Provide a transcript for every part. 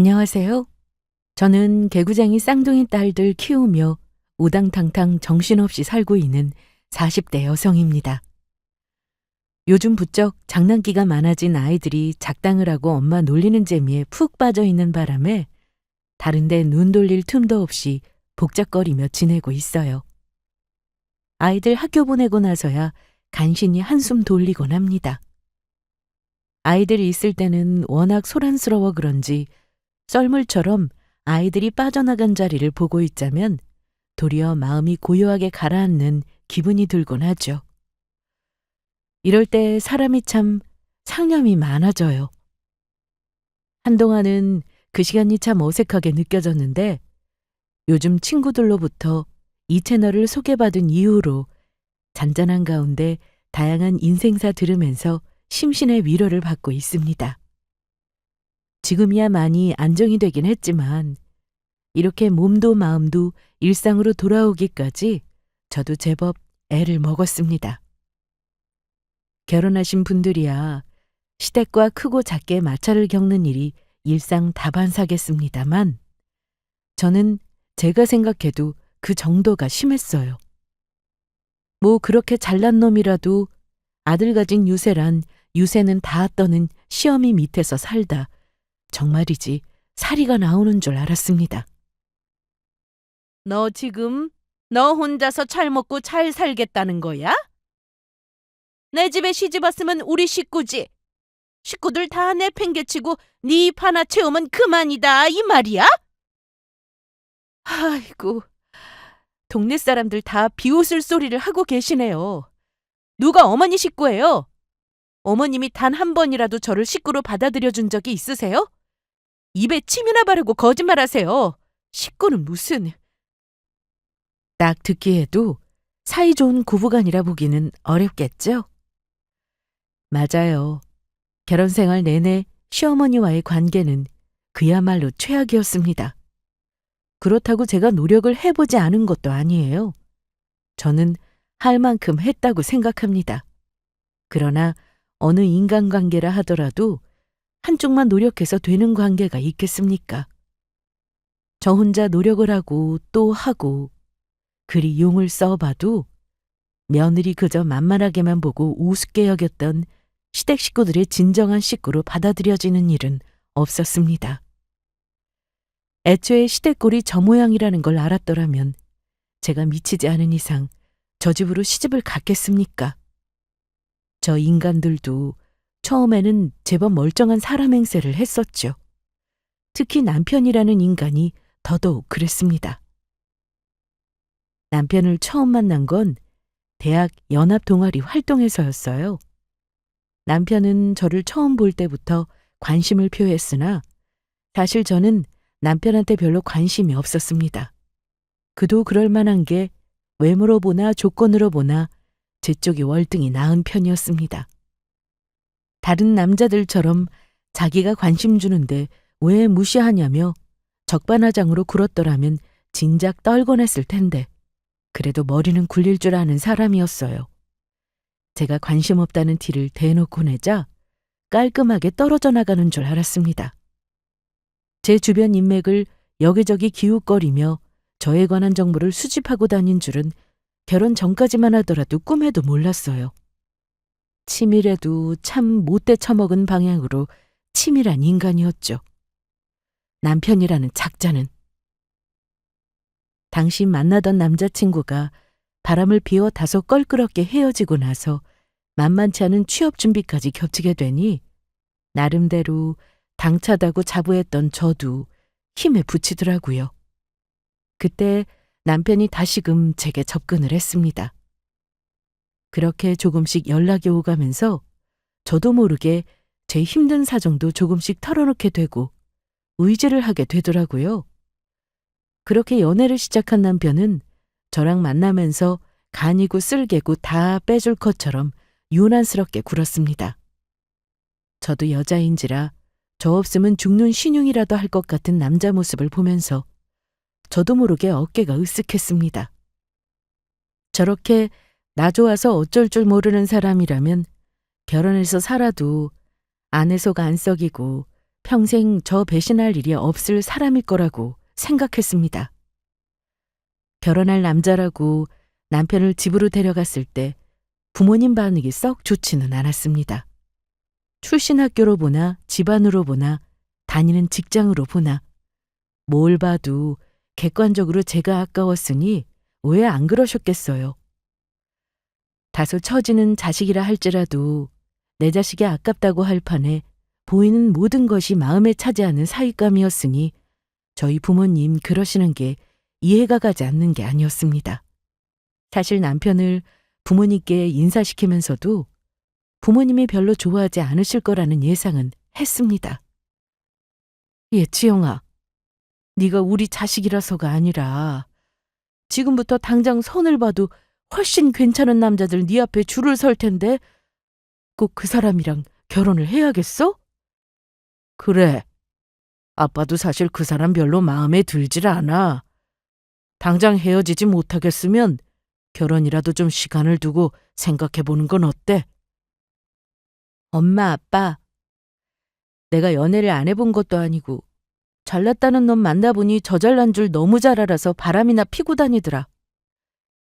안녕하세요. 저는 개구쟁이 쌍둥이 딸들 키우며 우당탕탕 정신없이 살고 있는 40대 여성입니다. 요즘 부쩍 장난기가 많아진 아이들이 작당을 하고 엄마 놀리는 재미에 푹 빠져 있는 바람에 다른데 눈 돌릴 틈도 없이 복잡거리며 지내고 있어요. 아이들 학교 보내고 나서야 간신히 한숨 돌리곤 합니다. 아이들이 있을 때는 워낙 소란스러워 그런지 썰물처럼 아이들이 빠져나간 자리를 보고 있자면 도리어 마음이 고요하게 가라앉는 기분이 들곤 하죠. 이럴 때 사람이 참 상념이 많아져요. 한동안은 그 시간이 참 어색하게 느껴졌는데 요즘 친구들로부터 이 채널을 소개받은 이후로 잔잔한 가운데 다양한 인생사 들으면서 심신의 위로를 받고 있습니다. 지금이야 많이 안정이 되긴 했지만 이렇게 몸도 마음도 일상으로 돌아오기까지 저도 제법 애를 먹었습니다. 결혼하신 분들이야 시댁과 크고 작게 마찰을 겪는 일이 일상 다반사겠습니다만 저는 제가 생각해도 그 정도가 심했어요. 뭐 그렇게 잘난 놈이라도 아들 가진 유세란 유세는 다 떠는 시어미 밑에서 살다 정말이지 사리가 나오는 줄 알았습니다. 너 지금 너 혼자서 잘 먹고 잘 살겠다는 거야? 내 집에 시집 왔으면 우리 식구지. 식구들 다 내팽개치고 네 입 하나 채우면 그만이다 이 말이야? 아이고, 동네 사람들 다 비웃을 소리를 하고 계시네요. 누가 어머니 식구예요? 어머님이 단 한 번이라도 저를 식구로 받아들여 준 적이 있으세요? 입에 침이나 바르고 거짓말하세요. 식구는 무슨... 딱 듣기에도 사이좋은 부부간이라 보기는 어렵겠죠? 맞아요. 결혼 생활 내내 시어머니와의 관계는 그야말로 최악이었습니다. 그렇다고 제가 노력을 해보지 않은 것도 아니에요. 저는 할 만큼 했다고 생각합니다. 그러나 어느 인간관계라 하더라도 한쪽만 노력해서 되는 관계가 있겠습니까? 저 혼자 노력을 하고 또 하고 그리 용을 써봐도 며느리 그저 만만하게만 보고 우습게 여겼던 시댁 식구들의 진정한 식구로 받아들여지는 일은 없었습니다. 애초에 시댁꼴이 저 모양이라는 걸 알았더라면 제가 미치지 않은 이상 저 집으로 시집을 갔겠습니까? 저 인간들도 처음에는 제법 멀쩡한 사람 행세를 했었죠. 특히 남편이라는 인간이 더더욱 그랬습니다. 남편을 처음 만난 건 대학 연합 동아리 활동에서였어요. 남편은 저를 처음 볼 때부터 관심을 표했으나 사실 저는 남편한테 별로 관심이 없었습니다. 그도 그럴 만한 게 외모로 보나 조건으로 보나 제 쪽이 월등히 나은 편이었습니다. 다른 남자들처럼 자기가 관심 주는데 왜 무시하냐며 적반하장으로 굴었더라면 진작 떨곤 했을 텐데 그래도 머리는 굴릴 줄 아는 사람이었어요. 제가 관심 없다는 티를 대놓고 내자 깔끔하게 떨어져 나가는 줄 알았습니다. 제 주변 인맥을 여기저기 기웃거리며 저에 관한 정보를 수집하고 다닌 줄은 결혼 전까지만 하더라도 꿈에도 몰랐어요. 치밀해도 참 못돼 처먹은 방향으로 치밀한 인간이었죠. 남편이라는 작자는. 당시 만나던 남자친구가 바람을 피워 다소 껄끄럽게 헤어지고 나서 만만치 않은 취업 준비까지 겹치게 되니 나름대로 당차다고 자부했던 저도 힘에 부치더라고요. 그때 남편이 다시금 제게 접근을 했습니다. 그렇게 조금씩 연락이 오가면서 저도 모르게 제 힘든 사정도 조금씩 털어놓게 되고 의지를 하게 되더라고요. 그렇게 연애를 시작한 남편은 저랑 만나면서 간이고 쓸개고 다 빼줄 것처럼 유난스럽게 굴었습니다. 저도 여자인지라 저 없으면 죽는 신용이라도 할 것 같은 남자 모습을 보면서 저도 모르게 어깨가 으쓱했습니다. 저렇게 나 좋아서 어쩔 줄 모르는 사람이라면 결혼해서 살아도 아내 속 안 썩이고 평생 저 배신할 일이 없을 사람일 거라고 생각했습니다. 결혼할 남자라고 남편을 집으로 데려갔을 때 부모님 반응이 썩 좋지는 않았습니다. 출신 학교로 보나 집안으로 보나 다니는 직장으로 보나 뭘 봐도 객관적으로 제가 아까웠으니 왜 안 그러셨겠어요. 다소 처지는 자식이라 할지라도 내 자식이 아깝다고 할 판에 보이는 모든 것이 마음에 차지하는 사윗감이었으니 저희 부모님 그러시는 게 이해가 가지 않는 게 아니었습니다. 사실 남편을 부모님께 인사시키면서도 부모님이 별로 좋아하지 않으실 거라는 예상은 했습니다. 지영아, 네가 우리 자식이라서가 아니라 지금부터 당장 선을 봐도 훨씬 괜찮은 남자들 네 앞에 줄을 설 텐데 꼭 그 사람이랑 결혼을 해야겠어? 그래. 아빠도 사실 그 사람 별로 마음에 들질 않아. 당장 헤어지지 못하겠으면 결혼이라도 좀 시간을 두고 생각해보는 건 어때? 엄마, 아빠, 내가 연애를 안 해본 것도 아니고 잘났다는 놈 만나보니 저 잘난 줄 너무 잘 알아서 바람이나 피고 다니더라.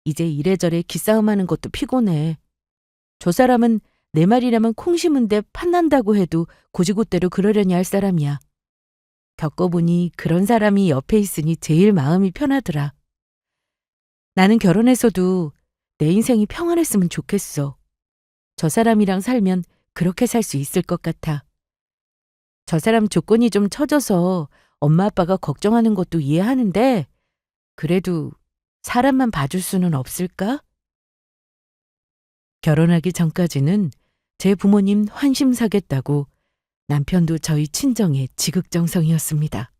이제 이래저래 기싸움하는 것도 피곤해. 저 사람은 내 말이라면 콩 심은데 팥난다고 해도 고지고대로 그러려니 할 사람이야. 겪어보니 그런 사람이 옆에 있으니 제일 마음이 편하더라. 나는 결혼해서도 내 인생이 평안했으면 좋겠어. 저 사람이랑 살면 그렇게 살 수 있을 것 같아. 저 사람 조건이 좀 처져서 엄마 아빠가 걱정하는 것도 이해하는데 그래도 사람만 봐줄 수는 없을까? 결혼하기 전까지는 제 부모님 환심 사겠다고 남편도 저희 친정의 지극정성이었습니다.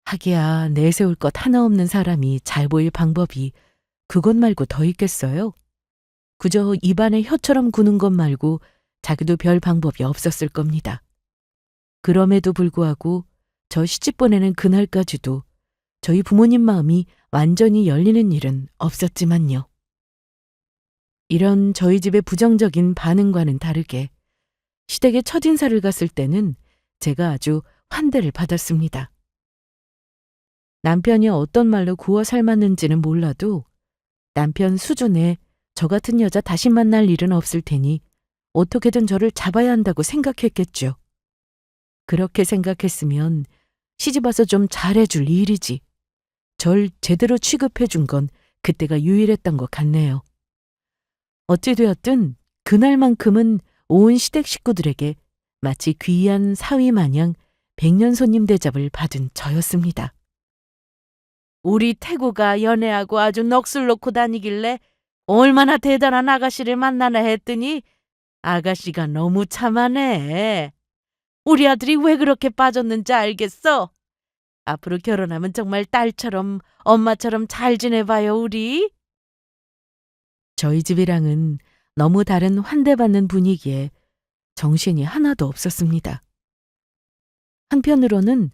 하기야 내세울 것 하나 없는 사람이 잘 보일 방법이 그것 말고 더 있겠어요? 그저 입안에 혀처럼 구는 것 말고 자기도 별 방법이 없었을 겁니다. 그럼에도 불구하고 저 시집 보내는 그날까지도 저희 부모님 마음이 완전히 열리는 일은 없었지만요. 이런 저희 집의 부정적인 반응과는 다르게 시댁에 첫인사를 갔을 때는 제가 아주 환대를 받았습니다. 남편이 어떤 말로 구워 삶았는지는 몰라도 남편 수준에 저 같은 여자 다시 만날 일은 없을 테니 어떻게든 저를 잡아야 한다고 생각했겠죠. 그렇게 생각했으면 시집와서 좀 잘해줄 일이지. 절 제대로 취급해준 건 그때가 유일했던 것 같네요. 어찌되었든 그날만큼은 온 시댁 식구들에게 마치 귀한 사위 마냥 백년 손님 대접을 받은 저였습니다. 우리 태구가 연애하고 아주 넋을 놓고 다니길래 얼마나 대단한 아가씨를 만나나 했더니 아가씨가 너무 참하네. 우리 아들이 왜 그렇게 빠졌는지 알겠어? 앞으로 결혼하면 정말 딸처럼 엄마처럼 잘 지내봐요 우리. 저희 집이랑은 너무 다른 환대받는 분위기에 정신이 하나도 없었습니다. 한편으로는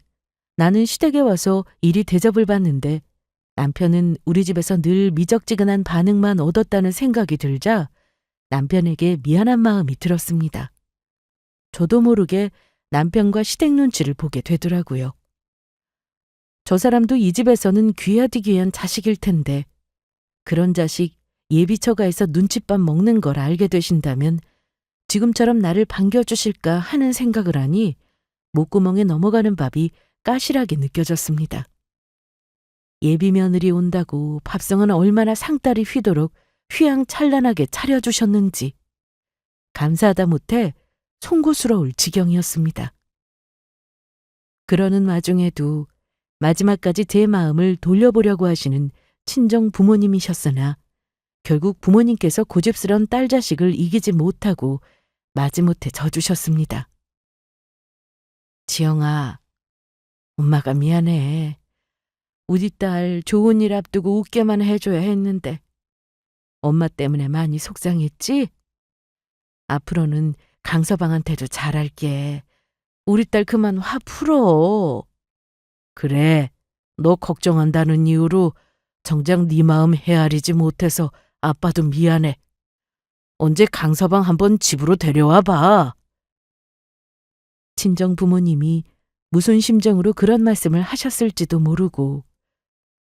나는 시댁에 와서 이리 대접을 받는데 남편은 우리 집에서 늘 미적지근한 반응만 얻었다는 생각이 들자 남편에게 미안한 마음이 들었습니다. 저도 모르게 남편과 시댁 눈치를 보게 되더라고요. 저 사람도 이 집에서는 귀하디 귀한 자식일 텐데 그런 자식 예비처가에서 눈칫밥 먹는 걸 알게 되신다면 지금처럼 나를 반겨주실까 하는 생각을 하니 목구멍에 넘어가는 밥이 까실하게 느껴졌습니다. 예비 며느리 온다고 밥상은 얼마나 상다리 휘도록 휘황찬란하게 차려주셨는지 감사하다 못해 송구스러울 지경이었습니다. 그러는 와중에도 마지막까지 제 마음을 돌려보려고 하시는 친정 부모님이셨으나 결국 부모님께서 고집스런 딸 자식을 이기지 못하고 마지못해 져주셨습니다. 지영아, 엄마가 미안해. 우리 딸 좋은 일 앞두고 웃게만 해줘야 했는데 엄마 때문에 많이 속상했지? 앞으로는 강서방한테도 잘할게. 우리 딸 그만 화 풀어. 그래, 너 걱정한다는 이유로 정작 네 마음 헤아리지 못해서 아빠도 미안해. 언제 강서방 한번 집으로 데려와 봐. 친정 부모님이 무슨 심정으로 그런 말씀을 하셨을지도 모르고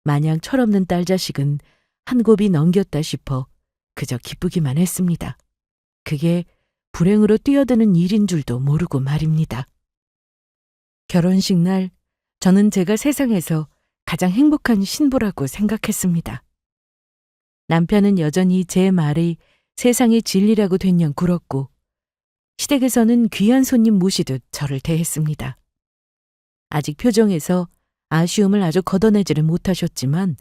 마냥 철없는 딸 자식은 한 곱이 넘겼다 싶어 그저 기쁘기만 했습니다. 그게 불행으로 뛰어드는 일인 줄도 모르고 말입니다. 결혼식 날 저는 제가 세상에서 가장 행복한 신부라고 생각했습니다. 남편은 여전히 제 말이 세상의 진리라고 된양 굴었고 시댁에서는 귀한 손님 모시듯 저를 대했습니다. 아직 표정에서 아쉬움을 아주 걷어내지를 못하셨지만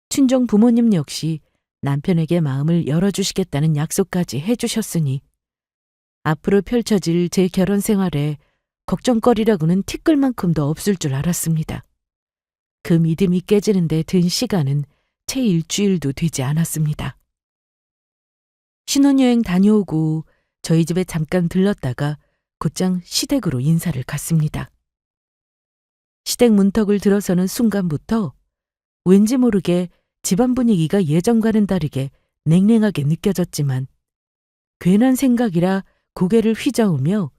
친정 부모님 역시 남편에게 마음을 열어주시겠다는 약속까지 해주셨으니 앞으로 펼쳐질 제 결혼 생활에 걱정거리라고는 티끌만큼도 없을 줄 알았습니다. 그 믿음이 깨지는데 든 시간은 채 일주일도 되지 않았습니다. 신혼여행 다녀오고 저희 집에 잠깐 들렀다가 곧장 시댁으로 인사를 갔습니다. 시댁 문턱을 들어서는 순간부터 왠지 모르게 집안 분위기가 예전과는 다르게 냉랭하게 느껴졌지만 괜한 생각이라 고개를 휘저으며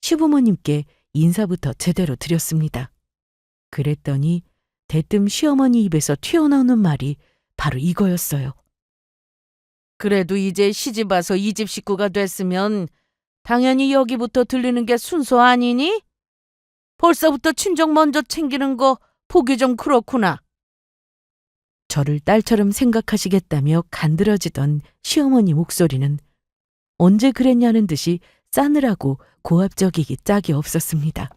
시부모님께 인사부터 제대로 드렸습니다. 그랬더니 대뜸 시어머니 입에서 튀어나오는 말이 바로 이거였어요. 그래도 이제 시집 와서 이 집 식구가 됐으면 당연히 여기부터 들리는 게 순서 아니니? 벌써부터 친정 먼저 챙기는 거 보기 좀 그렇구나. 저를 딸처럼 생각하시겠다며 간드러지던 시어머니 목소리는 언제 그랬냐는 듯이 싸늘하고 고압적이기 짝이 없었습니다.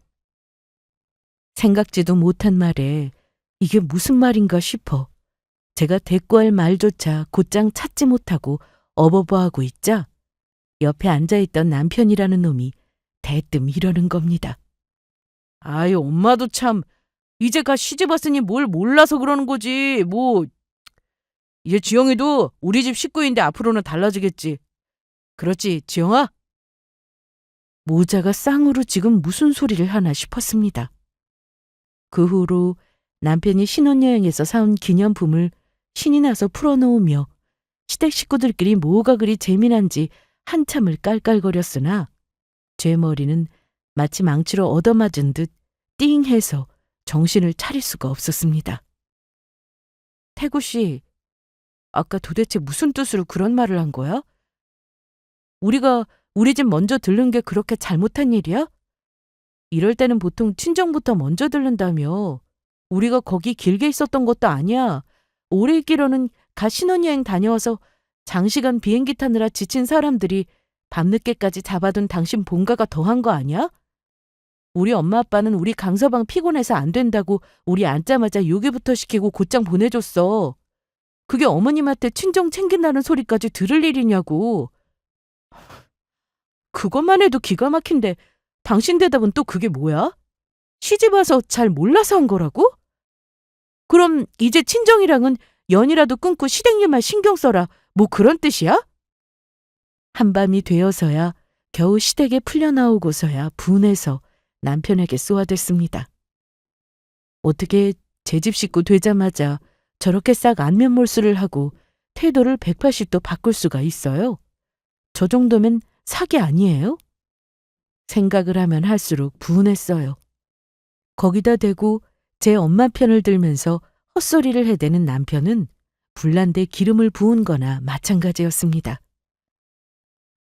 생각지도 못한 말에 이게 무슨 말인가 싶어 제가 대꾸할 말조차 곧장 찾지 못하고 어버버하고 있자 옆에 앉아있던 남편이라는 놈이 대뜸 이러는 겁니다. 아유, 엄마도 참 이제 가 시집 왔으니 뭘 몰라서 그러는 거지. 뭐 이제 지영이도 우리 집 식구인데 앞으로는 달라지겠지. 그렇지, 지영아? 모자가 쌍으로 지금 무슨 소리를 하나 싶었습니다. 그 후로 남편이 신혼여행에서 사온 기념품을 신이 나서 풀어놓으며 시댁 식구들끼리 뭐가 그리 재미난지 한참을 깔깔거렸으나 제 머리는 마치 망치로 얻어맞은 듯 띵해서 정신을 차릴 수가 없었습니다. 태구 씨, 아까 도대체 무슨 뜻으로 그런 말을 한 거야? 우리가 우리 집 먼저 들른 게 그렇게 잘못한 일이야? 이럴 때는 보통 친정부터 먼저 들른다며. 우리가 거기 길게 있었던 것도 아니야. 오래 있기로는 가 신혼여행 다녀와서 장시간 비행기 타느라 지친 사람들이 밤늦게까지 잡아둔 당신 본가가 더한 거 아니야? 우리 엄마 아빠는 우리 강서방 피곤해서 안 된다고 우리 앉자마자 요기부터 시키고 곧장 보내줬어. 그게 어머님한테 친정 챙긴다는 소리까지 들을 일이냐고. 그것만 해도 기가 막힌데 당신 대답은 또 그게 뭐야? 시집 와서 잘 몰라서 한 거라고? 그럼 이제 친정이랑은 연이라도 끊고 시댁 일만 신경 써라. 뭐 그런 뜻이야? 한밤이 되어서야 겨우 시댁에 풀려나오고서야 분해서 남편에게 쏘아댔습니다. 어떻게 제 집 식구 되자마자 저렇게 싹 안면몰수를 하고 태도를 180도 바꿀 수가 있어요? 저 정도면 사기 아니에요? 생각을 하면 할수록 분했어요. 거기다 대고 제 엄마 편을 들면서 헛소리를 해대는 남편은 불난데 기름을 부은 거나 마찬가지였습니다.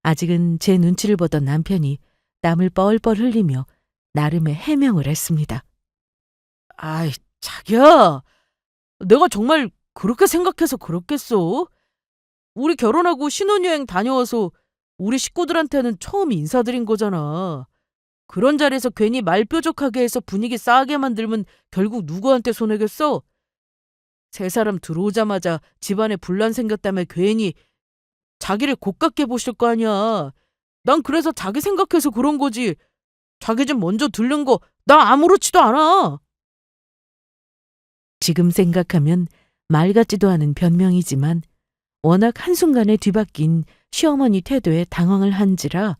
아직은 제 눈치를 보던 남편이 땀을 뻘뻘 흘리며 나름의 해명을 했습니다. 아이, 자기야. 내가 정말 그렇게 생각해서 그렇겠어? 우리 결혼하고 신혼여행 다녀와서 우리 식구들한테는 처음 인사드린 거잖아. 그런 자리에서 괜히 말 뾰족하게 해서 분위기 싸하게 만들면 결국 누구한테 손해겠어? 세 사람 들어오자마자 집안에 분란 생겼다며 괜히 자기를 곱깝게 보실 거 아니야. 난 그래서 자기 생각해서 그런 거지. 자기 집 먼저 들른 거 나 아무렇지도 않아. 지금 생각하면 말 같지도 않은 변명이지만 워낙 한순간에 뒤바뀐 시어머니 태도에 당황을 한지라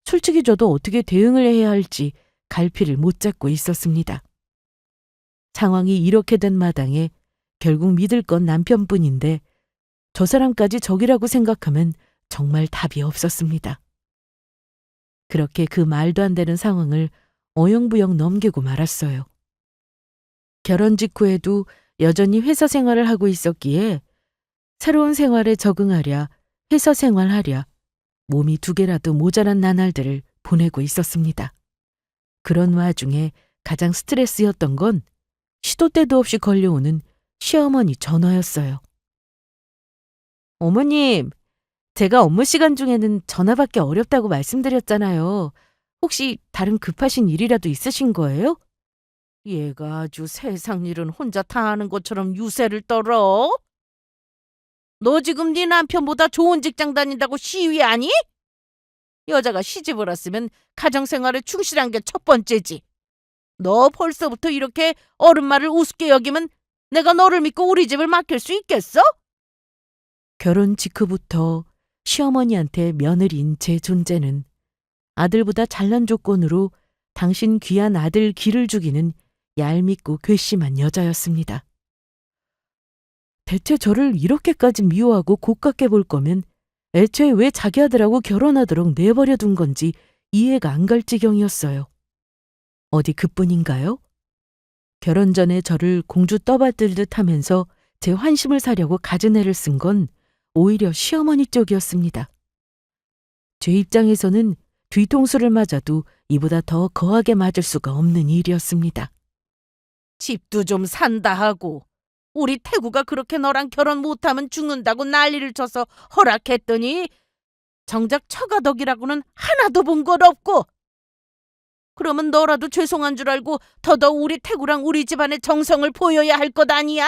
솔직히 저도 어떻게 대응을 해야 할지 갈피를 못 잡고 있었습니다. 상황이 이렇게 된 마당에 결국 믿을 건 남편뿐인데 저 사람까지 적이라고 생각하면 정말 답이 없었습니다. 그렇게 그 말도 안 되는 상황을 어영부영 넘기고 말았어요. 결혼 직후에도 여전히 회사 생활을 하고 있었기에 새로운 생활에 적응하랴, 회사 생활하랴, 몸이 2개라도 모자란 나날들을 보내고 있었습니다. 그런 와중에 가장 스트레스였던 건 시도 때도 없이 걸려오는 시어머니 전화였어요. 어머님, 제가 업무 시간 중에는 전화 받기 어렵다고 말씀드렸잖아요. 혹시 다른 급하신 일이라도 있으신 거예요? 얘가 아주 세상 일은 혼자 다 하는 것처럼 유세를 떨어? 너 지금 네 남편보다 좋은 직장 다닌다고 시위하니? 여자가 시집을 왔으면 가정생활에 충실한 게 첫 번째지. 너 벌써부터 이렇게 어른 말을 우습게 여기면 내가 너를 믿고 우리 집을 맡길 수 있겠어? 결혼 직후부터 시어머니한테 며느리인 제 존재는 아들보다 잘난 조건으로 당신 귀한 아들 기를 죽이는 얄밉고 괘씸한 여자였습니다. 대체 저를 이렇게까지 미워하고 고깝게 볼 거면 애초에 왜 자기 아들하고 결혼하도록 내버려 둔 건지 이해가 안 갈 지경이었어요. 어디 그뿐인가요? 결혼 전에 저를 공주 떠받들듯 하면서 제 환심을 사려고 갖은 애를 쓴 건 오히려 시어머니 쪽이었습니다. 제 입장에서는 뒤통수를 맞아도 이보다 더 거하게 맞을 수가 없는 일이었습니다. 집도 좀 산다 하고 우리 태구가 그렇게 너랑 결혼 못하면 죽는다고 난리를 쳐서 허락했더니 정작 처가덕이라고는 하나도 본 것 없고, 그러면 너라도 죄송한 줄 알고 더더욱 우리 태구랑 우리 집안의 정성을 보여야 할 것 아니야?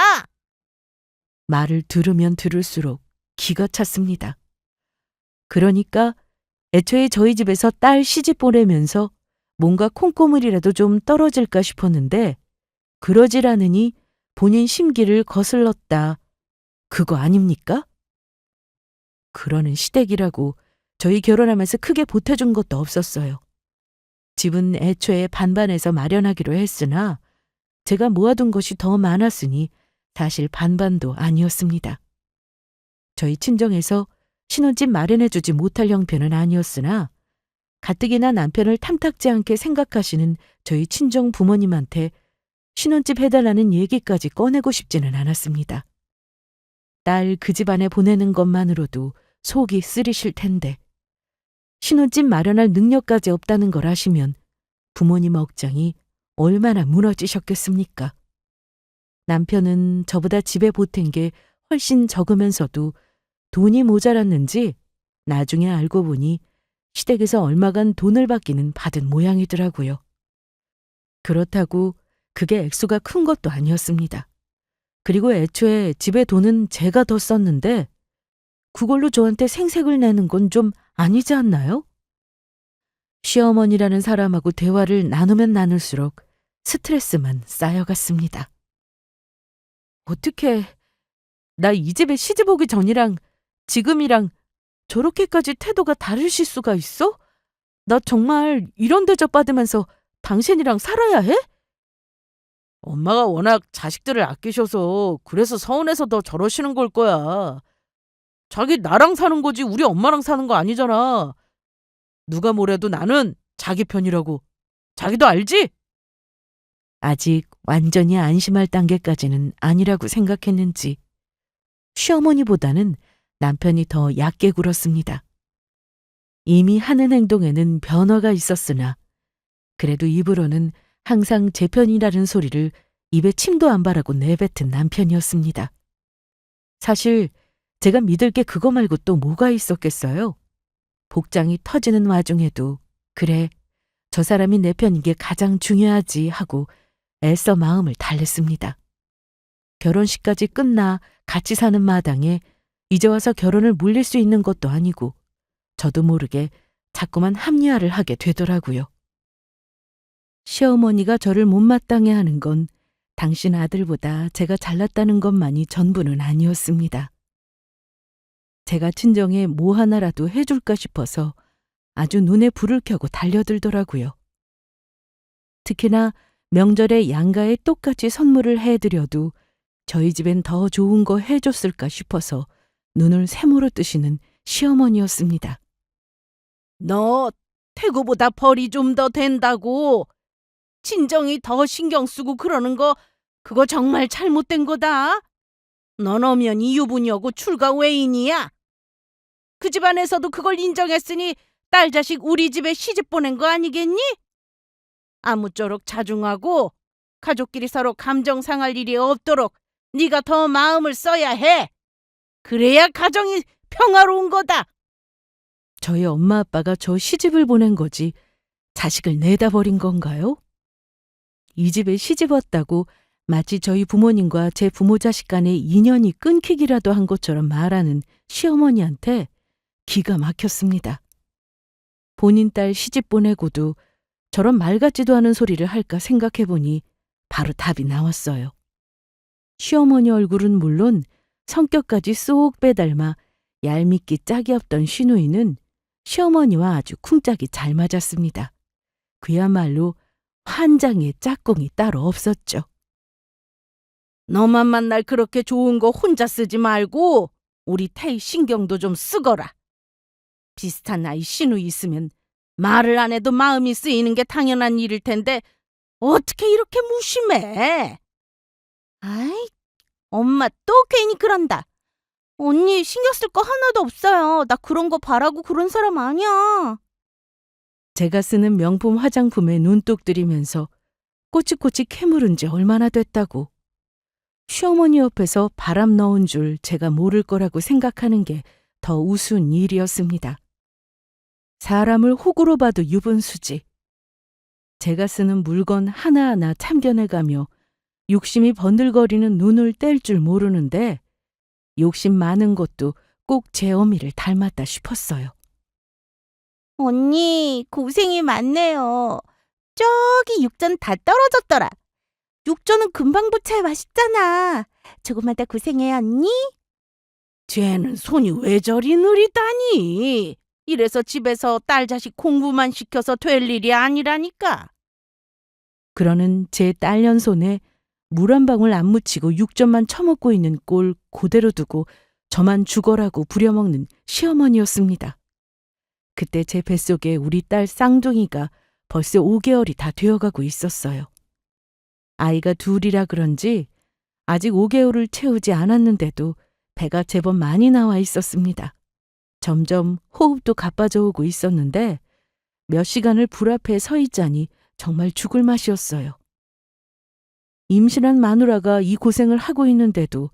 말을 들으면 들을수록 기가 찼습니다. 그러니까 애초에 저희 집에서 딸 시집 보내면서 뭔가 콩고물이라도 좀 떨어질까 싶었는데 그러질 않으니 본인 심기를 거슬렀다. 그거 아닙니까? 그러는 시댁이라고 저희 결혼하면서 크게 보태준 것도 없었어요. 집은 애초에 반반해서 마련하기로 했으나 제가 모아둔 것이 더 많았으니 사실 반반도 아니었습니다. 저희 친정에서 신혼집 마련해주지 못할 형편은 아니었으나 가뜩이나 남편을 탐탁지 않게 생각하시는 저희 친정 부모님한테 신혼집 해달라는 얘기까지 꺼내고 싶지는 않았습니다. 딸 그 집안에 보내는 것만으로도 속이 쓰리실 텐데 신혼집 마련할 능력까지 없다는 걸 아시면 부모님 억장이 얼마나 무너지셨겠습니까? 남편은 저보다 집에 보탠 게 훨씬 적으면서도 돈이 모자랐는지 나중에 알고 보니 시댁에서 얼마간 돈을 받기는 받은 모양이더라고요. 그렇다고 그게 액수가 큰 것도 아니었습니다. 그리고 애초에 집에 돈은 제가 더 썼는데 그걸로 저한테 생색을 내는 건 좀 아니지 않나요? 시어머니라는 사람하고 대화를 나누면 나눌수록 스트레스만 쌓여갔습니다. 어떻게 나 이 집에 시집 오기 전이랑 지금이랑 저렇게까지 태도가 다르실 수가 있어? 나 정말 이런 대접 받으면서 당신이랑 살아야 해? 엄마가 워낙 자식들을 아끼셔서 그래서 서운해서 더 저러시는 걸 거야. 자기 나랑 사는 거지 우리 엄마랑 사는 거 아니잖아. 누가 뭐래도 나는 자기 편이라고. 자기도 알지? 아직 완전히 안심할 단계까지는 아니라고 생각했는지 시어머니보다는 남편이 더 얕게 굴었습니다. 이미 하는 행동에는 변화가 있었으나 그래도 입으로는 항상 제 편이라는 소리를 입에 침도 안 바라고 내뱉은 남편이었습니다. 사실 제가 믿을 게 그거 말고 또 뭐가 있었겠어요? 복장이 터지는 와중에도 그래, 저 사람이 내 편인 게 가장 중요하지 하고 애써 마음을 달랬습니다. 결혼식까지 끝나 같이 사는 마당에 이제 와서 결혼을 물릴 수 있는 것도 아니고 저도 모르게 자꾸만 합리화를 하게 되더라고요. 시어머니가 저를 못마땅해 하는 건 당신 아들보다 제가 잘났다는 것만이 전부는 아니었습니다. 제가 친정에 뭐 하나라도 해줄까 싶어서 아주 눈에 불을 켜고 달려들더라고요. 특히나 명절에 양가에 똑같이 선물을 해드려도 저희 집엔 더 좋은 거 해줬을까 싶어서 눈을 세모로 뜨시는 시어머니였습니다. 너 태고보다 벌이 좀 더 된다고. 친정이 더 신경 쓰고 그러는 거 그거 정말 잘못된 거다. 넌 엄연히 유부녀고 출가 외인이야. 그 집안에서도 그걸 인정했으니 딸 자식 우리 집에 시집 보낸 거 아니겠니? 아무쪼록 자중하고 가족끼리 서로 감정 상할 일이 없도록 네가 더 마음을 써야 해. 그래야 가정이 평화로운 거다. 저희 엄마 아빠가 저 시집을 보낸 거지 자식을 내다 버린 건가요? 이 집에 시집 왔다고 마치 저희 부모님과 제 부모 자식 간의 인연이 끊기기라도 한 것처럼 말하는 시어머니한테 기가 막혔습니다. 본인 딸 시집 보내고도 저런 말 같지도 않은 소리를 할까 생각해보니 바로 답이 나왔어요. 시어머니 얼굴은 물론 성격까지 쏙 빼닮아 얄밉기 짝이 없던 시누이는 시어머니와 아주 쿵짝이 잘 맞았습니다. 그야말로 환장의 짝꿍이 따로 없었죠. 너만 만날 그렇게 좋은 거 혼자 쓰지 말고 우리 태희 신경도 좀 쓰거라. 비슷한 나이 시누이 있으면 말을 안 해도 마음이 쓰이는 게 당연한 일일 텐데 어떻게 이렇게 무심해? 아이, 엄마 또 괜히 그런다. 언니 신경 쓸 거 하나도 없어요. 나 그런 거 바라고 그런 사람 아니야. 제가 쓰는 명품 화장품에 눈독 들이면서 꼬치꼬치 캐물은 지 얼마나 됐다고. 시어머니 옆에서 바람 넣은 줄 제가 모를 거라고 생각하는 게 더 우스운 일이었습니다. 사람을 호구로 봐도 유분수지. 제가 쓰는 물건 하나하나 참견해가며 욕심이 번들거리는 눈을 뗄 줄 모르는데 욕심 많은 것도 꼭 제 어미를 닮았다 싶었어요. 언니 고생이 많네요. 저기 육전 다 떨어졌더라. 육전은 금방 부쳐야 맛있잖아. 조금만 더 고생해 언니. 쟤는 손이 왜 저리 느리다니. 이래서 집에서 딸 자식 공부만 시켜서 될 일이 아니라니까. 그러는 제 딸년 손에 물 한 방울 안 묻히고 육전만 처먹고 있는 꼴 그대로 두고 저만 죽어라고 부려먹는 시어머니였습니다. 그때 제 뱃속에 우리 딸 쌍둥이가 벌써 5개월이 다 되어가고 있었어요. 아이가 둘이라 그런지 아직 5개월을 채우지 않았는데도 배가 제법 많이 나와 있었습니다. 점점 호흡도 가빠져 오고 있었는데 몇 시간을 불 앞에 서 있자니 정말 죽을 맛이었어요. 임신한 마누라가 이 고생을 하고 있는데도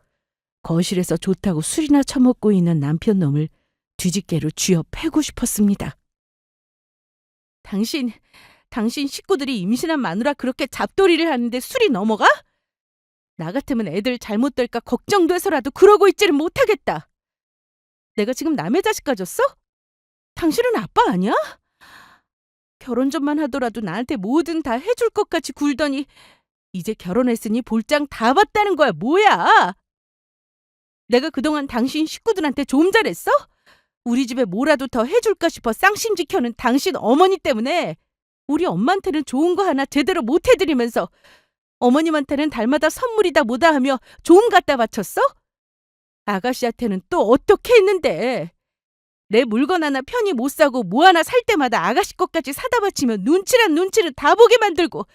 거실에서 좋다고 술이나 처먹고 있는 남편 놈을 뒤집개로 쥐어 패고 싶었습니다. 당신 식구들이 임신한 마누라 그렇게 잡돌이를 하는데 술이 넘어가? 나 같으면 애들 잘못될까 걱정돼서라도 그러고 있지를 못하겠다. 내가 지금 남의 자식 가졌어? 당신은 아빠 아니야? 결혼 전만 하더라도 나한테 뭐든 다 해줄 것 같이 굴더니 이제 결혼했으니 볼장 다 봤다는 거야 뭐야? 내가 그동안 당신 식구들한테 좀 잘했어? 우리 집에 뭐라도 더 해줄까 싶어 쌍심 지켜는 당신 어머니 때문에 우리 엄마한테는 좋은 거 하나 제대로 못 해드리면서 어머님한테는 달마다 선물이다 뭐다 하며 좀 갖다 바쳤어? 아가씨한테는 또 어떻게 했는데? 내 물건 하나 편히 못 사고 뭐 하나 살 때마다 아가씨 것까지 사다 바치며 눈치란 눈치를 다 보게 만들고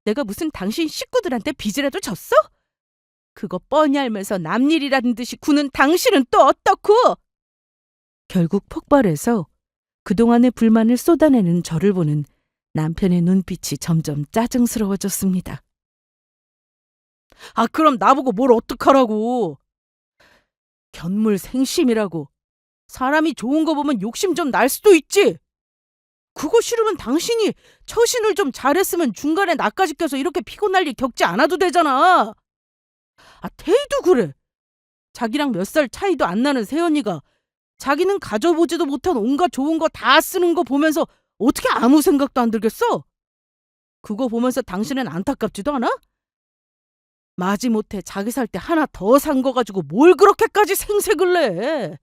내가 무슨 당신 식구들한테 빚이라도 졌어? 그거 뻔히 알면서 남일이라는 듯이 구는 당신은 또 어떻고? 결국 폭발해서 그동안의 불만을 쏟아내는 저를 보는 남편의 눈빛이 점점 짜증스러워졌습니다. 아 그럼 나보고 뭘 어떡하라고. 견물생심이라고. 사람이 좋은 거 보면 욕심 좀 날 수도 있지. 그거 싫으면 당신이 처신을 좀 잘했으면 중간에 나까지 껴서 이렇게 피곤할 일 겪지 않아도 되잖아. 아 태희도 그래. 자기랑 몇 살 차이도 안 나는 새언니가 자기는 가져보지도 못한 온갖 좋은 거 다 쓰는 거 보면서 어떻게 아무 생각도 안 들겠어? 그거 보면서 당신은 안타깝지도 않아? 마지못해 자기 살 때 하나 더 산 거 가지고 뭘 그렇게까지 생색을 내?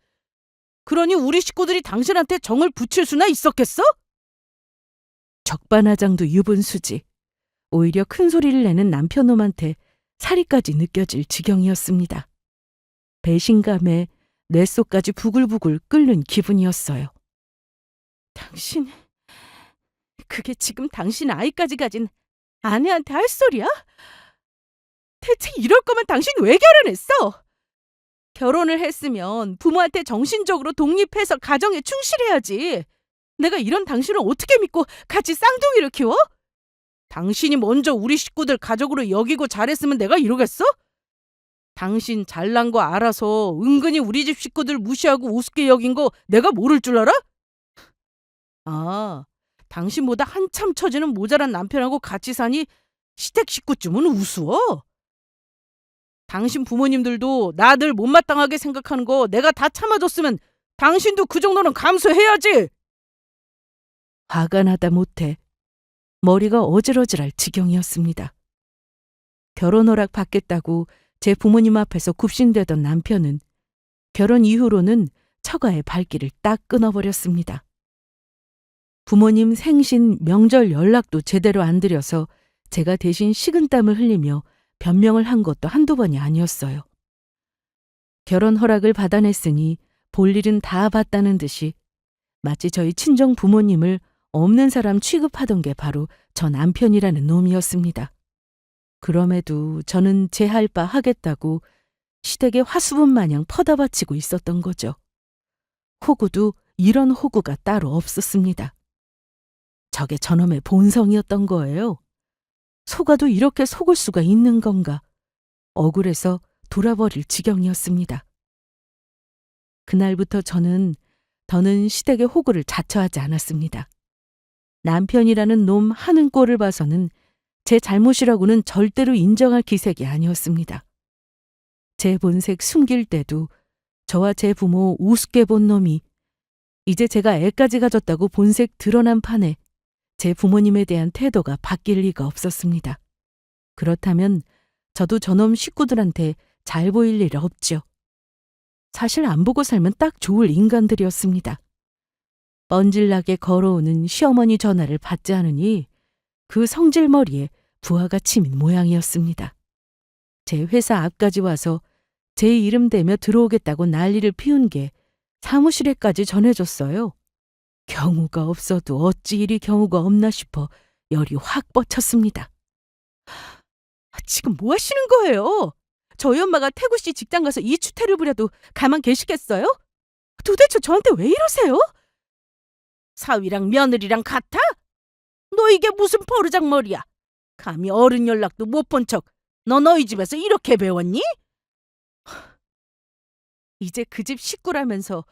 그러니 우리 식구들이 당신한테 정을 붙일 수나 있었겠어? 적반하장도 유분수지. 오히려 큰 소리를 내는 남편놈한테 살이까지 느껴질 지경이었습니다. 배신감에 뇌 속까지 부글부글 끓는 기분이었어요. 당신 그게 지금 당신 아이까지 가진 아내한테 할 소리야? 대체 이럴 거면 당신 왜 결혼했어? 결혼을 했으면 부모한테 정신적으로 독립해서 가정에 충실해야지. 내가 이런 당신을 어떻게 믿고 같이 쌍둥이를 키워? 당신이 먼저 우리 식구들 가족으로 여기고 잘했으면 내가 이러겠어? 당신 잘난 거 알아서 은근히 우리 집 식구들 무시하고 우습게 여긴 거 내가 모를 줄 알아? 아, 당신보다 한참 처지는 모자란 남편하고 같이 사니 시댁 식구쯤은 우스워? 당신 부모님들도 나들 못마땅하게 생각하는 거 내가 다 참아줬으면 당신도 그 정도는 감수해야지. 화가 나다 못해 머리가 어질어질할 지경이었습니다. 결혼 허락 받겠다고 제 부모님 앞에서 굽신대던 남편은 결혼 이후로는 처가의 발길을 딱 끊어버렸습니다. 부모님 생신, 명절 연락도 제대로 안 드려서 제가 대신 식은땀을 흘리며 변명을 한 것도 한두 번이 아니었어요. 결혼 허락을 받아냈으니 볼 일은 다 봤다는 듯이 마치 저희 친정 부모님을 없는 사람 취급하던 게 바로 저 남편이라는 놈이었습니다. 그럼에도 저는 제 할 바 하겠다고 시댁의 화수분 마냥 퍼다바치고 있었던 거죠. 호구도 이런 호구가 따로 없었습니다. 저게 저놈의 본성이었던 거예요. 속아도 이렇게 속을 수가 있는 건가. 억울해서 돌아버릴 지경이었습니다. 그날부터 저는 더는 시댁의 호구를 자처하지 않았습니다. 남편이라는 놈 하는 꼴을 봐서는 제 잘못이라고는 절대로 인정할 기색이 아니었습니다. 제 본색 숨길 때도 저와 제 부모 우습게 본 놈이 이제 제가 애까지 가졌다고 본색 드러난 판에 제 부모님에 대한 태도가 바뀔 리가 없었습니다. 그렇다면 저도 저놈 식구들한테 잘 보일 일 없죠. 사실 안 보고 살면 딱 좋을 인간들이었습니다. 뻔질나게 걸어오는 시어머니 전화를 받지 않으니 그 성질머리에 부하가 치민 모양이었습니다. 제 회사 앞까지 와서 제 이름 대며 들어오겠다고 난리를 피운 게 사무실에까지 전해졌어요. 경우가 없어도 어찌 이리 경우가 없나 싶어 열이 확 뻗쳤습니다. 지금 뭐 하시는 거예요? 저희 엄마가 태구 씨 직장 가서 이추태를 부려도 가만 계시겠어요? 도대체 저한테 왜 이러세요? 사위랑 며느리랑 같아? 너 이게 무슨 버르장머리야? 감히 어른 연락도 못 본 척 너희 집에서 이렇게 배웠니? 이제 그 집 식구라면서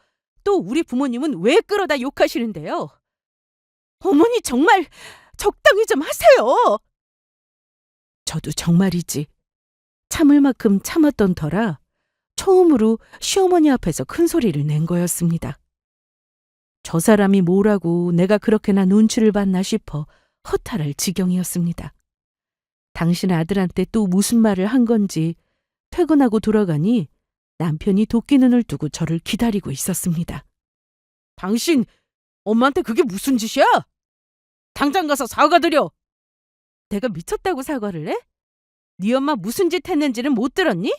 또 우리 부모님은 왜 끌어다 욕하시는데요? 어머니 정말 적당히 좀 하세요. 저도 정말이지. 참을 만큼 참았던 터라 처음으로 시어머니 앞에서 큰 소리를 낸 거였습니다. 저 사람이 뭐라고 내가 그렇게나 눈치를 봤나 싶어 허탈할 지경이었습니다. 당신 아들한테 또 무슨 말을 한 건지 퇴근하고 돌아가니 남편이 도끼 눈을 뜨고 저를 기다리고 있었습니다. 당신 엄마한테 그게 무슨 짓이야? 당장 가서 사과드려. 내가 미쳤다고 사과를 해? 네 엄마 무슨 짓 했는지는 못 들었니?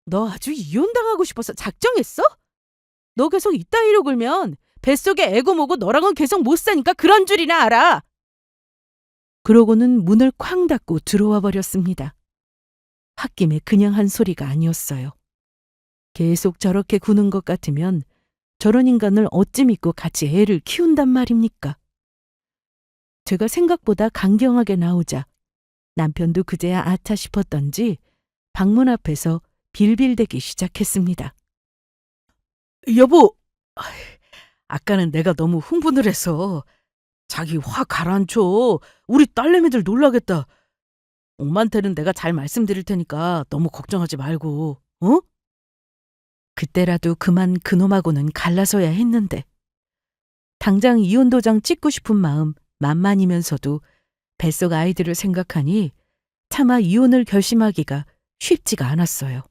너 아주 이혼당하고 싶어서 작정했어? 너 계속 이따위로 굴면 뱃속에 애고 뭐고 너랑은 계속 못 사니까 그런 줄이나 알아. 그러고는 문을 쾅 닫고 들어와 버렸습니다. 홧김에 그냥 한 소리가 아니었어요. 계속 저렇게 구는 것 같으면 저런 인간을 어찌 믿고 같이 애를 키운단 말입니까? 제가 생각보다 강경하게 나오자 남편도 그제야 아차 싶었던지 방문 앞에서 빌빌대기 시작했습니다. 여보, 아까는 내가 너무 흥분을 해서 자기 화 가라앉혀. 우리 딸내미들 놀라겠다. 엄마한테는 내가 잘 말씀드릴 테니까 너무 걱정하지 말고, 어? 그때라도 그만 그놈하고는 갈라서야 했는데 당장 이혼 도장 찍고 싶은 마음 만만이면서도 뱃속 아이들을 생각하니 차마 이혼을 결심하기가 쉽지가 않았어요.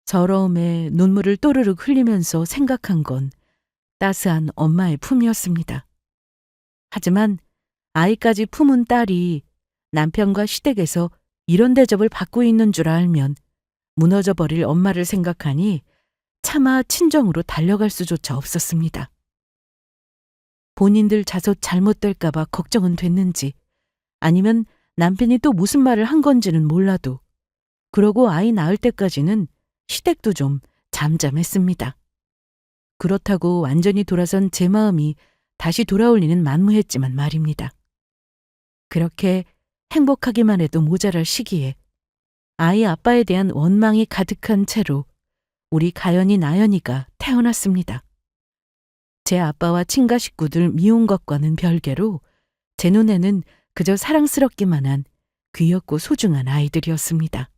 서러움에 눈물을 또르륵 흘리면서 생각한 건 따스한 엄마의 품이었습니다. 하지만 아이까지 품은 딸이 남편과 시댁에서 이런 대접을 받고 있는 줄 알면 무너져 버릴 엄마를 생각하니 차마 친정으로 달려갈 수조차 없었습니다. 본인들 자손 잘못될까봐 걱정은 됐는지 아니면 남편이 또 무슨 말을 한 건지는 몰라도 그러고 아이 낳을 때까지는 시댁도 좀 잠잠했습니다. 그렇다고 완전히 돌아선 제 마음이 다시 돌아올 리는 만무했지만 말입니다. 그렇게 행복하기만 해도 모자랄 시기에 아이 아빠에 대한 원망이 가득한 채로 우리 가연이 나연이가 태어났습니다. 제 아빠와 친가 식구들 미운 것과는 별개로 제 눈에는 그저 사랑스럽기만 한 귀엽고 소중한 아이들이었습니다.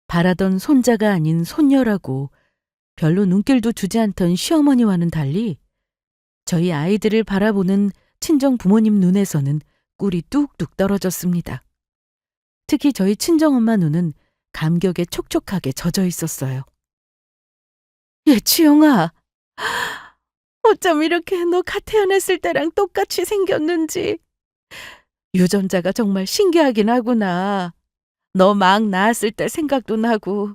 바라던 손자가 아닌 손녀라고 별로 눈길도 주지 않던 시어머니와는 달리 저희 아이들을 바라보는 친정 부모님 눈에서는 꿀이 뚝뚝 떨어졌습니다. 특히 저희 친정엄마 눈은 감격에 촉촉하게 젖어 있었어요. 치영아, 어쩜 이렇게 너 갓 태어났을 때랑 똑같이 생겼는지. 유전자가 정말 신기하긴 하구나. 너 막 낳았을 때 생각도 나고.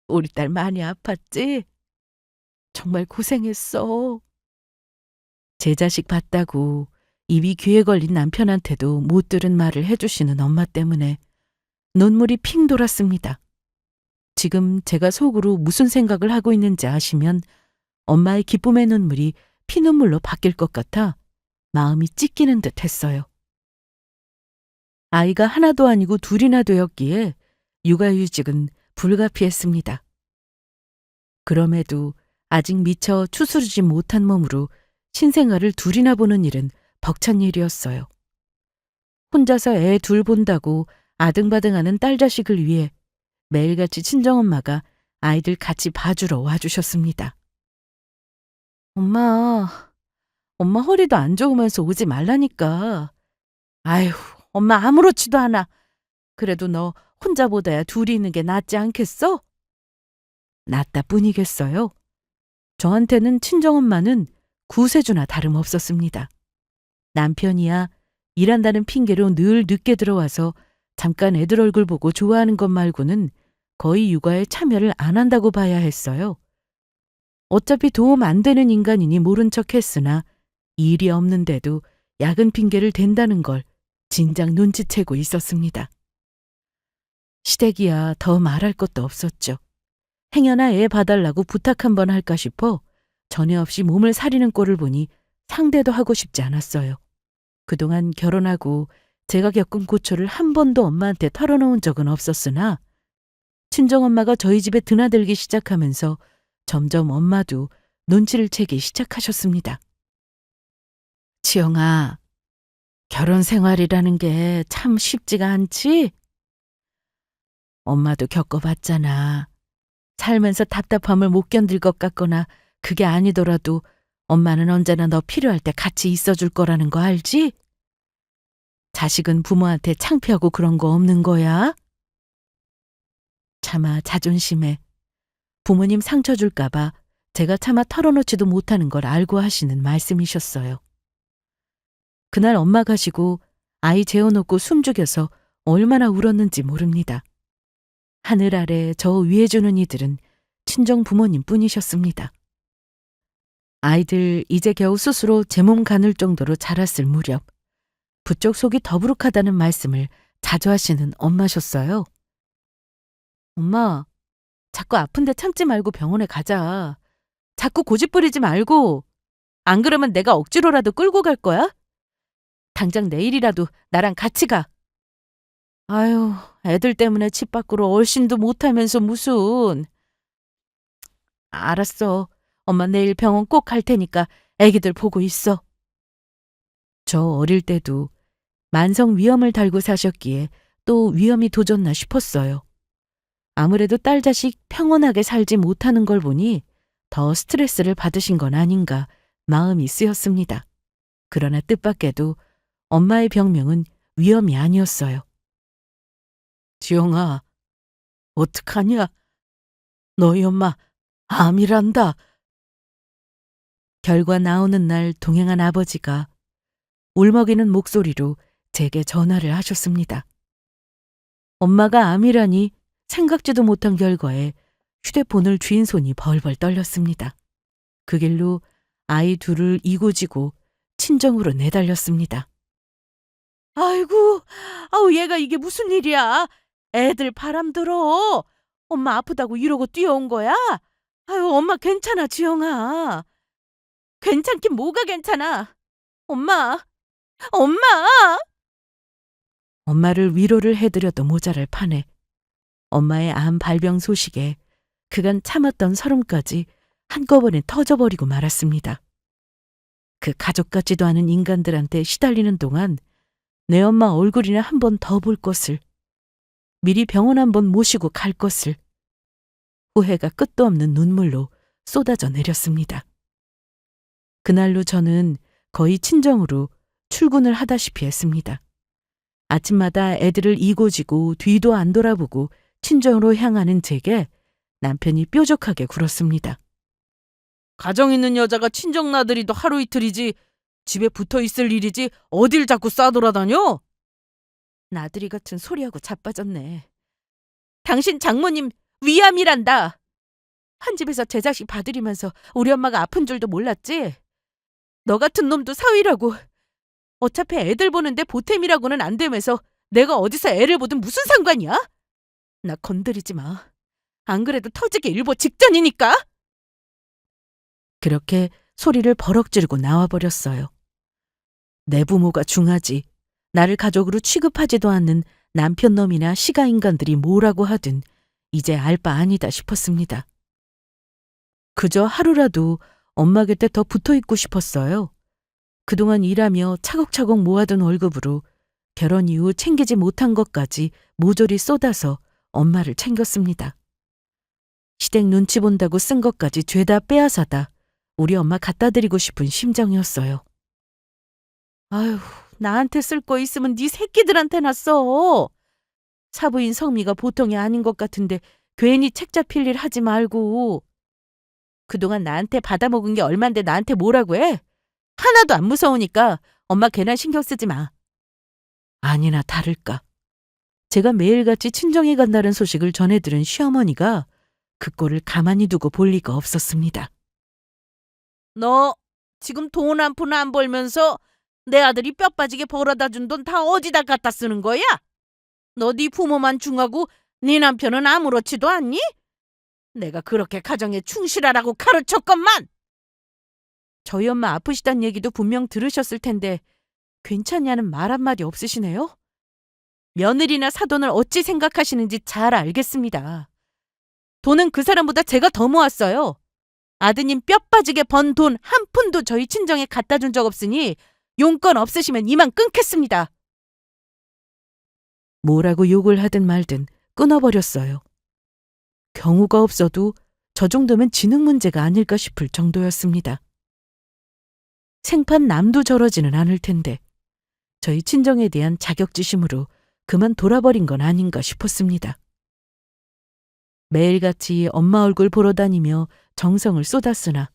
우리 딸 많이 아팠지? 정말 고생했어. 제 자식 봤다고 입이 귀에 걸린 남편한테도 못 들은 말을 해주시는 엄마 때문에 눈물이 핑 돌았습니다. 지금 제가 속으로 무슨 생각을 하고 있는지 아시면 엄마의 기쁨의 눈물이 피눈물로 바뀔 것 같아 마음이 찢기는 듯 했어요. 아이가 하나도 아니고 둘이나 되었기에 육아휴직은 불가피했습니다. 그럼에도 아직 미처 추스르지 못한 몸으로 신생아를 둘이나 보는 일은 벅찬 일이었어요. 혼자서 애 둘 본다고 아등바등하는 딸 자식을 위해 매일같이 친정엄마가 아이들 같이 봐주러 와주셨습니다. 엄마 허리도 안 좋으면서 오지 말라니까. 아휴, 엄마 아무렇지도 않아. 그래도 너 혼자보다야 둘이 있는 게 낫지 않겠어? 낫다 뿐이겠어요. 저한테는 친정엄마는 구세주나 다름없었습니다. 남편이야 일한다는 핑계로 늘 늦게 들어와서 잠깐 애들 얼굴 보고 좋아하는 것 말고는 거의 육아에 참여를 안 한다고 봐야 했어요. 어차피 도움 안 되는 인간이니 모른 척 했으나 일이 없는데도 야근 핑계를 댄다는 걸 진작 눈치채고 있었습니다. 시댁이야 더 말할 것도 없었죠. 행여나 애 봐달라고 부탁 한번 할까 싶어 전혀 없이 몸을 사리는 꼴을 보니 상대도 하고 싶지 않았어요. 그동안 결혼하고 제가 겪은 고초를 한 번도 엄마한테 털어놓은 적은 없었으나 친정엄마가 저희 집에 드나들기 시작하면서 점점 엄마도 눈치를 채기 시작하셨습니다. 지영아, 결혼 생활이라는 게 참 쉽지가 않지? 엄마도 겪어봤잖아. 살면서 답답함을 못 견딜 것 같거나 그게 아니더라도 엄마는 언제나 너 필요할 때 같이 있어줄 거라는 거 알지? 자식은 부모한테 창피하고 그런 거 없는 거야? 차마 자존심에 부모님 상처 줄까 봐 제가 차마 털어놓지도 못하는 걸 알고 하시는 말씀이셨어요. 그날 엄마 가시고 아이 재워놓고 숨죽여서 얼마나 울었는지 모릅니다. 하늘 아래 저 위해 주는 이들은 친정 부모님 뿐이셨습니다. 아이들 이제 겨우 스스로 제 몸 가눌 정도로 자랐을 무렵 부쩍 속이 더부룩하다는 말씀을 자주 하시는 엄마셨어요. 엄마, 자꾸 아픈데 참지 말고 병원에 가자. 자꾸 고집 부리지 말고. 안 그러면 내가 억지로라도 끌고 갈 거야? 당장 내일이라도 나랑 같이 가. 아유, 애들 때문에 집 밖으로 얼씬도 못하면서 무슨. 알았어. 엄마 내일 병원 꼭 갈 테니까 애기들 보고 있어. 저 어릴 때도 만성 위염을 달고 사셨기에 또 위험이 도졌나 싶었어요. 아무래도 딸 자식 평온하게 살지 못하는 걸 보니 더 스트레스를 받으신 건 아닌가 마음이 쓰였습니다. 그러나 뜻밖에도 엄마의 병명은 위염이 아니었어요. 지영아, 어떡하냐? 너희 엄마 암이란다. 결과 나오는 날 동행한 아버지가 울먹이는 목소리로 제게 전화를 하셨습니다. 엄마가 암이라니 생각지도 못한 결과에 휴대폰을 쥔 손이 벌벌 떨렸습니다. 그 길로 아이 둘을 이고지고 친정으로 내달렸습니다. 아이고, 아우 얘가 이게 무슨 일이야? 애들 바람 들어. 엄마 아프다고 이러고 뛰어온 거야? 아유, 엄마 괜찮아, 지영아. 괜찮긴 뭐가 괜찮아. 엄마, 엄마! 엄마를 위로를 해드려도 모자랄 판에 엄마의 암 발병 소식에 그간 참았던 서름까지 한꺼번에 터져버리고 말았습니다. 그 가족 같지도 않은 인간들한테 시달리는 동안 내 엄마 얼굴이나 한 번 더 볼 것을, 미리 병원 한 번 모시고 갈 것을, 후회가 끝도 없는 눈물로 쏟아져 내렸습니다. 그날로 저는 거의 친정으로 출근을 하다시피 했습니다. 아침마다 애들을 이고지고 뒤도 안 돌아보고 친정으로 향하는 제게 남편이 뾰족하게 굴었습니다. 가정 있는 여자가 친정 나들이도 하루 이틀이지 집에 붙어 있을 일이지 어딜 자꾸 싸돌아다녀? 나들이 같은 소리하고 자빠졌네. 당신 장모님 위암이란다. 한 집에서 제 자식 봐드리면서 우리 엄마가 아픈 줄도 몰랐지? 너 같은 놈도 사위라고. 어차피 애들 보는데 보탬이라고는 안 되면서 내가 어디서 애를 보든 무슨 상관이야? 나 건드리지 마. 안 그래도 터지기 일보 직전이니까. 그렇게 소리를 버럭 지르고 나와버렸어요. 내 부모가 중하지, 나를 가족으로 취급하지도 않는 남편놈이나 시가인간들이 뭐라고 하든 이제 알 바 아니다 싶었습니다. 그저 하루라도 엄마 곁에 더 붙어있고 싶었어요. 그동안 일하며 차곡차곡 모아둔 월급으로 결혼 이후 챙기지 못한 것까지 모조리 쏟아서 엄마를 챙겼습니다. 시댁 눈치 본다고 쓴 것까지 죄다 빼앗아다 우리 엄마 갖다 드리고 싶은 심정이었어요. 아휴, 나한테 쓸 거 있으면 네 새끼들한테나 써. 사부인 성미가 보통이 아닌 것 같은데 괜히 책 잡힐 일 하지 말고. 그동안 나한테 받아먹은 게 얼만데 나한테 뭐라고 해? 하나도 안 무서우니까 엄마 괜한 신경 쓰지 마. 아니나 다를까. 제가 매일같이 친정에 간다는 소식을 전해들은 시어머니가 그 꼴을 가만히 두고 볼 리가 없었습니다. 너 지금 돈 한 푼 안 벌면서 내 아들이 뼈 빠지게 벌어다 준 돈 다 어디다 갖다 쓰는 거야? 너 네 부모만 중하고 네 남편은 아무렇지도 않니? 내가 그렇게 가정에 충실하라고 가르쳤건만. 저희 엄마 아프시단 얘기도 분명 들으셨을 텐데 괜찮냐는 말 한마디 없으시네요? 며느리나 사돈을 어찌 생각하시는지 잘 알겠습니다. 돈은 그 사람보다 제가 더 모았어요. 아드님 뼈 빠지게 번 돈 한 푼도 저희 친정에 갖다 준 적 없으니 용건 없으시면 이만 끊겠습니다. 뭐라고 욕을 하든 말든 끊어버렸어요. 경우가 없어도 저 정도면 지능 문제가 아닐까 싶을 정도였습니다. 생판 남도 저러지는 않을 텐데 저희 친정에 대한 자격지심으로 그만 돌아버린 건 아닌가 싶었습니다. 매일같이 엄마 얼굴 보러 다니며 정성을 쏟았으나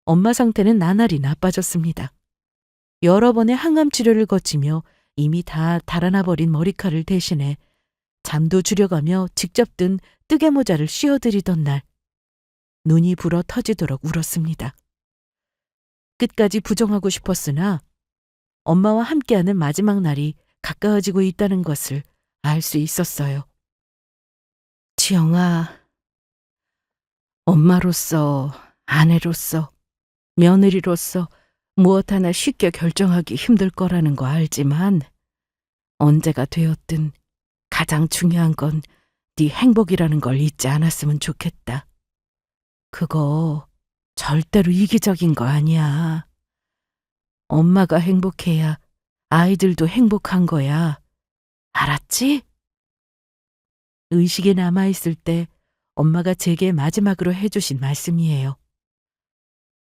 엄마 상태는 나날이 나빠졌습니다. 여러 번의 항암 치료를 거치며 이미 다 달아나버린 머리카락을 대신해 잠도 줄여가며 직접 든 뜨개 모자를 씌워드리던 날 눈이 불어 터지도록 울었습니다. 끝까지 부정하고 싶었으나 엄마와 함께하는 마지막 날이 가까워지고 있다는 것을 알 수 있었어요. 지영아, 엄마로서, 아내로서, 며느리로서 무엇 하나 쉽게 결정하기 힘들 거라는 거 알지만 언제가 되었든 가장 중요한 건 네 행복이라는 걸 잊지 않았으면 좋겠다. 그거 절대로 이기적인 거 아니야. 엄마가 행복해야 아이들도 행복한 거야. 알았지? 의식에 남아있을 때 엄마가 제게 마지막으로 해주신 말씀이에요.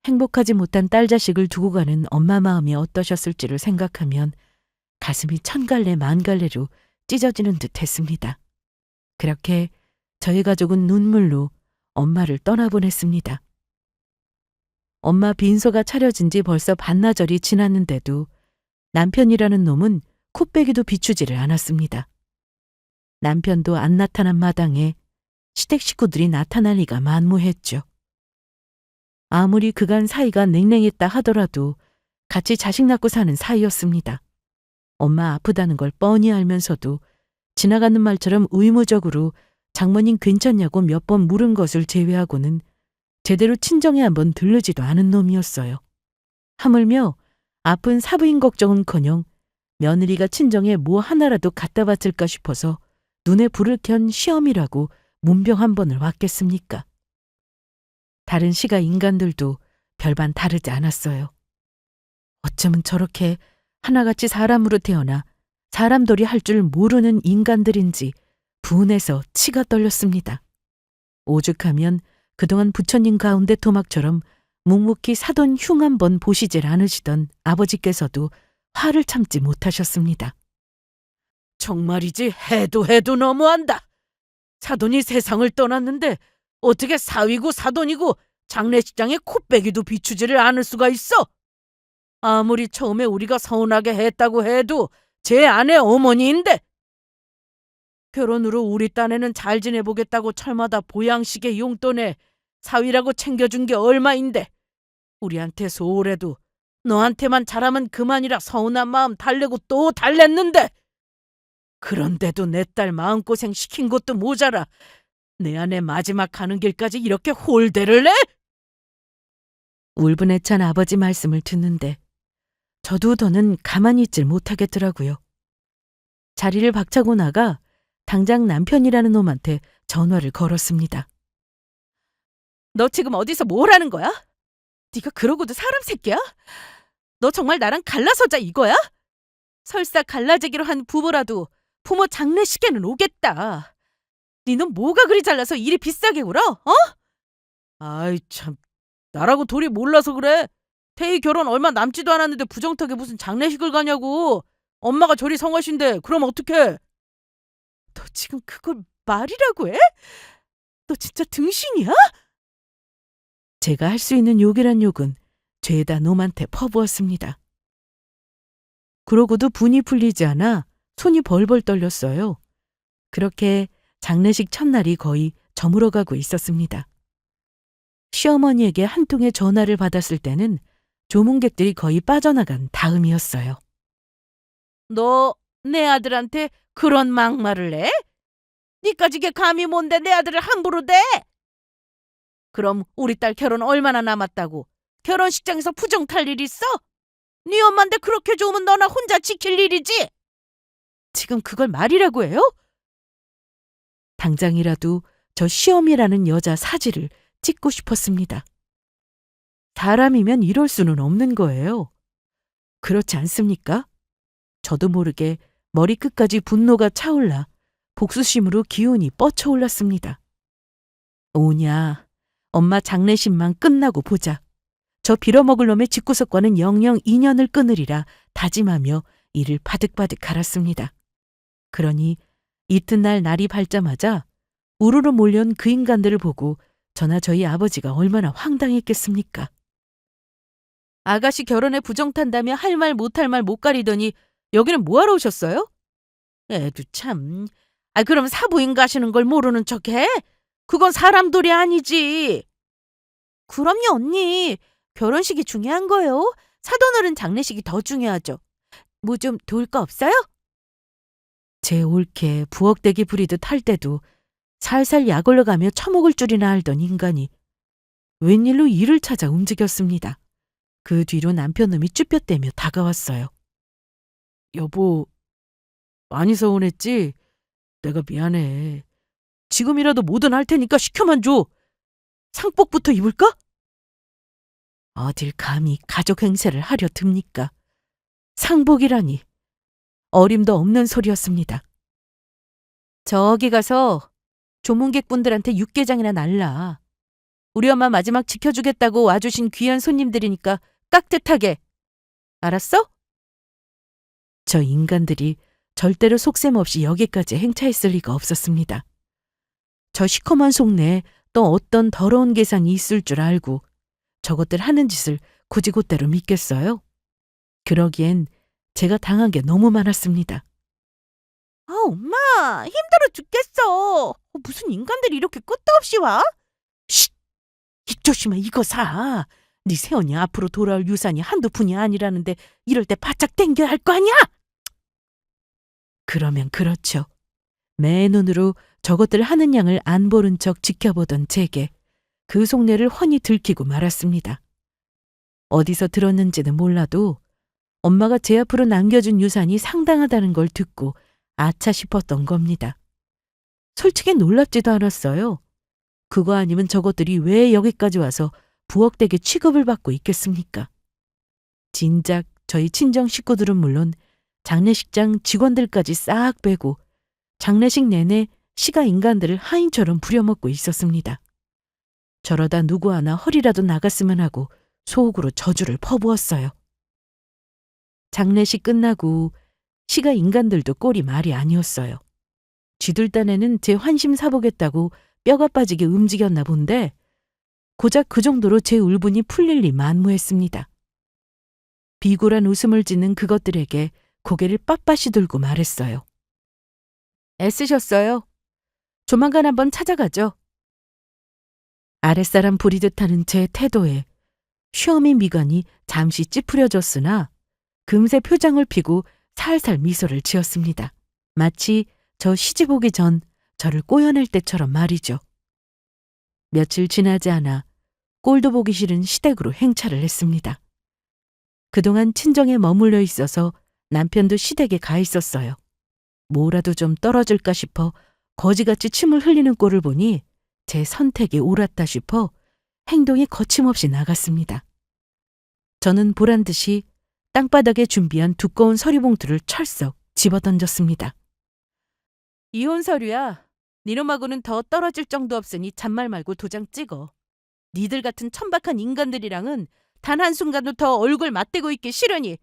행복하지 못한 딸 자식을 두고 가는 엄마 마음이 어떠셨을지를 생각하면 가슴이 천갈래 만갈래로 찢어지는 듯 했습니다. 그렇게 저희 가족은 눈물로 엄마를 떠나보냈습니다. 엄마 빈소가 차려진 지 벌써 반나절이 지났는데도 남편이라는 놈은 코빼기도 비추지를 않았습니다. 남편도 안 나타난 마당에 시댁 식구들이 나타날 리가 만무했죠. 아무리 그간 사이가 냉랭했다 하더라도 같이 자식 낳고 사는 사이였습니다. 엄마 아프다는 걸 뻔히 알면서도 지나가는 말처럼 의무적으로 장모님 괜찮냐고 몇 번 물은 것을 제외하고는 제대로 친정에 한번 들르지도 않은 놈이었어요. 하물며 아픈 사부인 걱정은커녕 며느리가 친정에 뭐 하나라도 갖다 바칠까 싶어서 눈에 불을 켠 시험이라고 문병 한 번을 왔겠습니까? 다른 시가 인간들도 별반 다르지 않았어요. 어쩌면 저렇게 하나같이 사람으로 태어나 사람돌이 할 줄 모르는 인간들인지 분해서 치가 떨렸습니다. 오죽하면 그동안 부처님 가운데 토막처럼 묵묵히 사돈 흉 한 번 보시질 않으시던 아버지께서도 화를 참지 못하셨습니다. 정말이지 해도 너무한다. 사돈이 세상을 떠났는데 어떻게 사위고 사돈이고 장례식장에 코빼기도 비추지를 않을 수가 있어? 아무리 처음에 우리가 서운하게 했다고 해도 제 아내 어머니인데 결혼으로 우리 딴에는 잘 지내보겠다고 철마다 보양식의 용돈에 사위라고 챙겨준 게 얼마인데 우리한테 소홀해도 너한테만 잘하면 그만이라 서운한 마음 달래고 또 달랬는데 그런데도 내 딸 마음고생 시킨 것도 모자라 내 아내 마지막 가는 길까지 이렇게 홀대를 내? 울분에 찬 아버지 말씀을 듣는데 저도 더는 가만히 있질 못하겠더라고요. 자리를 박차고 나가 당장 남편이라는 놈한테 전화를 걸었습니다. 너 지금 어디서 뭘 하는 거야? 네가 그러고도 사람 새끼야? 너 정말 나랑 갈라서자 이거야? 설사 갈라지기로 한 부부라도 부모 장례식에는 오겠다. 니는 뭐가 그리 잘나서 일이 비싸게 굴어? 어? 아이 참, 나라고 돌이 몰라서 그래. 태희 결혼 얼마 남지도 않았는데 부정타게 무슨 장례식을 가냐고. 엄마가 저리 성하신데 그럼 어떡해? 너 지금 그걸 말이라고 해? 너 진짜 등신이야? 제가 할 수 있는 욕이란 욕은 죄다 놈한테 퍼부었습니다. 그러고도 분이 풀리지 않아 손이 벌벌 떨렸어요. 그렇게 장례식 첫날이 거의 저물어가고 있었습니다. 시어머니에게 한 통의 전화를 받았을 때는 조문객들이 거의 빠져나간 다음이었어요. 너 내 아들한테 그런 막말을 해? 니까지 게 감히 뭔데 내 아들을 함부로 대? 그럼 우리 딸 결혼 얼마나 남았다고 결혼식장에서 부정 탈 일 있어? 네 엄마인데 그렇게 좋으면 너나 혼자 지킬 일이지. 지금 그걸 말이라고 해요? 당장이라도 저 시험이라는 여자 사지를 찍고 싶었습니다. 사람이면 이럴 수는 없는 거예요. 그렇지 않습니까? 저도 모르게 머리끝까지 분노가 차올라 복수심으로 기운이 뻗쳐올랐습니다. 오냐, 엄마 장례식만 끝나고 보자. 저 빌어먹을 놈의 집구석과는 영영 인연을 끊으리라 다짐하며 이를 바득바득 갈았습니다. 그러니 이튿날 날이 밝자마자 우르르 몰려온 그 인간들을 보고 저나 저희 아버지가 얼마나 황당했겠습니까? 아가씨 결혼에 부정 탄다며 할 말 못할 말 못 가리더니 여기는 뭐하러 오셨어요? 애도 참. 그럼 사부인 가시는 걸 모르는 척해? 그건 사람돌이 아니지. 그럼요 언니. 결혼식이 중요한 거요. 사돈어른 장례식이 더 중요하죠. 뭐 좀 도울 거 없어요? 제 옳게 부엌대기 부리듯 할 때도 살살 약올려 가며 처먹을 줄이나 알던 인간이 웬일로 이를 찾아 움직였습니다. 그 뒤로 남편놈이 쭈뼛대며 다가왔어요. 여보, 많이 서운했지? 내가 미안해. 지금이라도 뭐든 할 테니까 시켜만 줘. 상복부터 입을까? 어딜 감히 가족 행세를 하려 듭니까? 상복이라니 어림도 없는 소리였습니다. 저기 가서 조문객분들한테 육개장이나 날라. 우리 엄마 마지막 지켜주겠다고 와주신 귀한 손님들이니까 깍듯하게. 알았어? 저 인간들이 절대로 속셈 없이 여기까지 행차했을 리가 없었습니다. 저 시커먼 속내에 또 어떤 더러운 계산이 있을 줄 알고 저것들 하는 짓을 굳이 곧대로 믿겠어요? 그러기엔 제가 당한 게 너무 많았습니다. 엄마 힘들어 죽겠어. 무슨 인간들이 이렇게 끝도 없이 와? 쉿! 조심해, 이거 사. 네 새언니 앞으로 돌아올 유산이 한두 푼이 아니라는데 이럴 때 바짝 땡겨야 할 거 아니야? 그러면 그렇죠. 매 눈으로 저것들 하는 양을 안 보는 척 지켜보던 제게 그 속내를 훤히 들키고 말았습니다. 어디서 들었는지는 몰라도 엄마가 제 앞으로 남겨준 유산이 상당하다는 걸 듣고 아차 싶었던 겁니다. 솔직히 놀랍지도 않았어요. 그거 아니면 저것들이 왜 여기까지 와서 부엌댁에 취급을 받고 있겠습니까? 진작 저희 친정 식구들은 물론 장례식장 직원들까지 싹 빼고 장례식 내내 시가 인간들을 하인처럼 부려먹고 있었습니다. 저러다 누구 하나 허리라도 나갔으면 하고 속으로 저주를 퍼부었어요. 장례식 끝나고 시가 인간들도 꼴이 말이 아니었어요. 쥐들 딴에는 제 환심 사보겠다고 뼈가 빠지게 움직였나 본데 고작 그 정도로 제 울분이 풀릴 리 만무했습니다. 비굴한 웃음을 짓는 그것들에게 고개를 빳빳이 들고 말했어요. 애쓰셨어요. 조만간 한번 찾아가죠. 아랫사람 부리듯 하는 제 태도에 쉬어미 미간이 잠시 찌푸려졌으나 금세 표정을 피고 살살 미소를 지었습니다. 마치 저 시집 오기 전 저를 꼬여낼 때처럼 말이죠. 며칠 지나지 않아 꼴도 보기 싫은 시댁으로 행차를 했습니다. 그동안 친정에 머물러 있어서 남편도 시댁에 가 있었어요. 뭐라도 좀 떨어질까 싶어 거지같이 침을 흘리는 꼴을 보니 제 선택이 옳았다 싶어 행동이 거침없이 나갔습니다. 저는 보란듯이 땅바닥에 준비한 두꺼운 서류봉투를 철썩 집어던졌습니다. 이혼 서류야. 니놈하고는 더 떨어질 정도 없으니 잔말 말고 도장 찍어. 니들 같은 천박한 인간들이랑은 단 한순간도 더 얼굴 맞대고 있기 싫으니.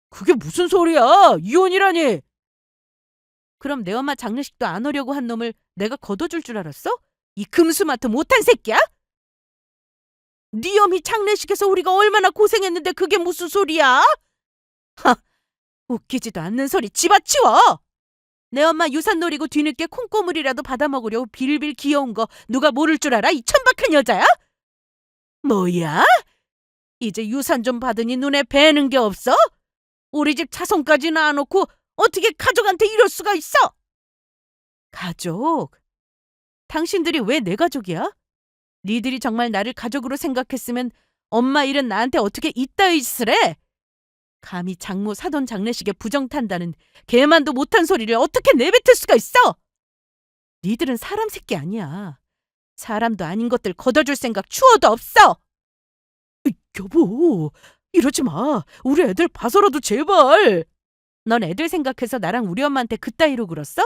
그게 무슨 소리야? 이혼이라니. 그럼 내 엄마 장례식도 안 오려고 한 놈을 내가 걷어줄 줄 알았어? 이 금수마트 못한 새끼야? 네 어미 장례식에서 우리가 얼마나 고생했는데 그게 무슨 소리야? 하, 웃기지도 않는 소리 집어치워! 내 엄마 유산 노리고 뒤늦게 콩고물이라도 받아먹으려고 빌빌 귀여운 거 누가 모를 줄 알아? 이 천박한 여자야? 뭐야? 이제 유산 좀 받으니 눈에 뵈는 게 없어? 우리 집 자손까지 낳아놓고 어떻게 가족한테 이럴 수가 있어? 가족? 당신들이 왜 내 가족이야? 니들이 정말 나를 가족으로 생각했으면 엄마 일은 나한테 어떻게 이따위 짓을 해? 감히 장모 사돈 장례식에 부정 탄다는 개만도 못한 소리를 어떻게 내뱉을 수가 있어? 니들은 사람 새끼 아니야. 사람도 아닌 것들 걷어줄 생각 추워도 없어. 여보, 이러지 마. 우리 애들 봐서라도 제발. 넌 애들 생각해서 나랑 우리 엄마한테 그따위로 굴었어?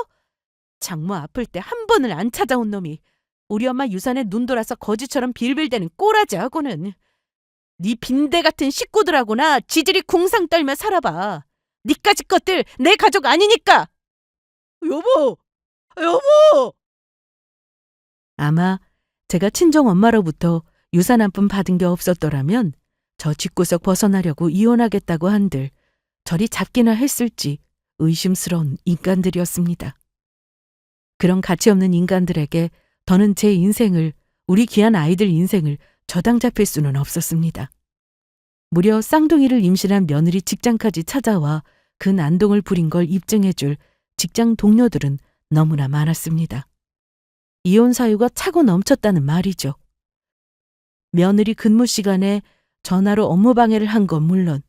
장모 아플 때 한 번을 안 찾아온 놈이 우리 엄마 유산에 눈 돌아서 거지처럼 빌빌대는 꼬라지하고는 네 빈대 같은 식구들하고나 지질이 궁상 떨며 살아봐. 니까짓 것들 내 가족 아니니까. 여보! 여보! 아마 제가 친정 엄마로부터 유산 한 푼 받은 게 없었더라면 저 집구석 벗어나려고 이혼하겠다고 한들 저리 잡기나 했을지 의심스러운 인간들이었습니다. 그런 가치 없는 인간들에게 더는 제 인생을, 우리 귀한 아이들 인생을 저당 잡힐 수는 없었습니다. 무려 쌍둥이를 임신한 며느리 직장까지 찾아와 그 난동을 부린 걸 입증해줄 직장 동료들은 너무나 많았습니다. 이혼 사유가 차고 넘쳤다는 말이죠. 며느리 근무 시간에 전화로 업무 방해를 한 건 물론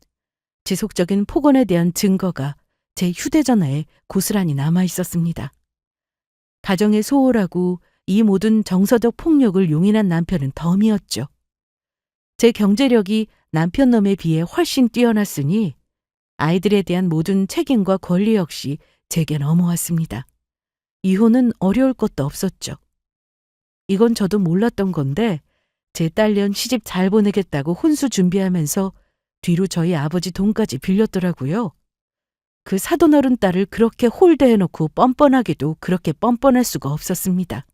지속적인 폭언에 대한 증거가 제 휴대전화에 고스란히 남아 있었습니다. 가정에 소홀하고 이 모든 정서적 폭력을 용인한 남편은 덤이었죠. 제 경제력이 남편 놈에 비해 훨씬 뛰어났으니 아이들에 대한 모든 책임과 권리 역시 제게 넘어왔습니다. 이혼은 어려울 것도 없었죠. 이건 저도 몰랐던 건데 제 딸년 시집 잘 보내겠다고 혼수 준비하면서 뒤로 저희 아버지 돈까지 빌렸더라고요. 그 사돈어른 딸을 그렇게 홀대해놓고 뻔뻔하게도 그렇게 뻔뻔할 수가 없었습니다.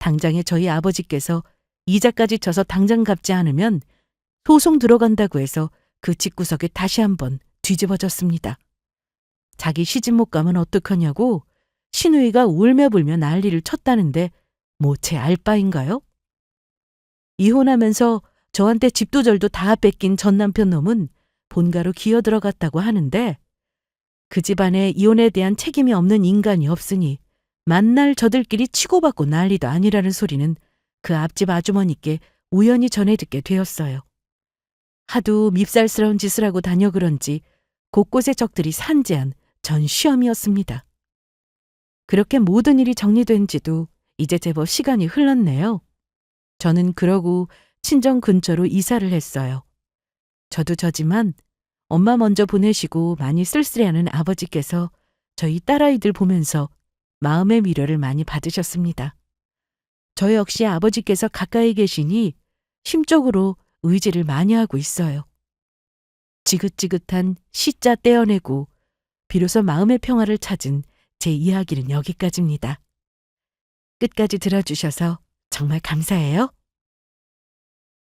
당장에 저희 아버지께서 이자까지 쳐서 당장 갚지 않으면 소송 들어간다고 해서 그 집구석에 다시 한번 뒤집어졌습니다. 자기 시집 못 가면 어떡하냐고 시누이가 울며불며 난리를 쳤다는데 뭐 제 알바인가요? 이혼하면서 저한테 집도 절도 다 뺏긴 전 남편 놈은 본가로 기어들어갔다고 하는데 그 집안에 이혼에 대한 책임이 없는 인간이 없으니 만날 저들끼리 치고받고 난리도 아니라는 소리는 그 앞집 아주머니께 우연히 전해 듣게 되었어요. 하도 밉살스러운 짓을 하고 다녀 그런지 곳곳에 적들이 산재한 전 시험이었습니다. 그렇게 모든 일이 정리된 지도 이제 제법 시간이 흘렀네요. 저는 그러고 친정 근처로 이사를 했어요. 저도 저지만 엄마 먼저 보내시고 많이 쓸쓸해하는 아버지께서 저희 딸아이들 보면서 마음의 위로를 많이 받으셨습니다. 저 역시 아버지께서 가까이 계시니 심적으로 의지를 많이 하고 있어요. 지긋지긋한 시자 떼어내고 비로소 마음의 평화를 찾은 제 이야기는 여기까지입니다. 끝까지 들어주셔서 정말 감사해요.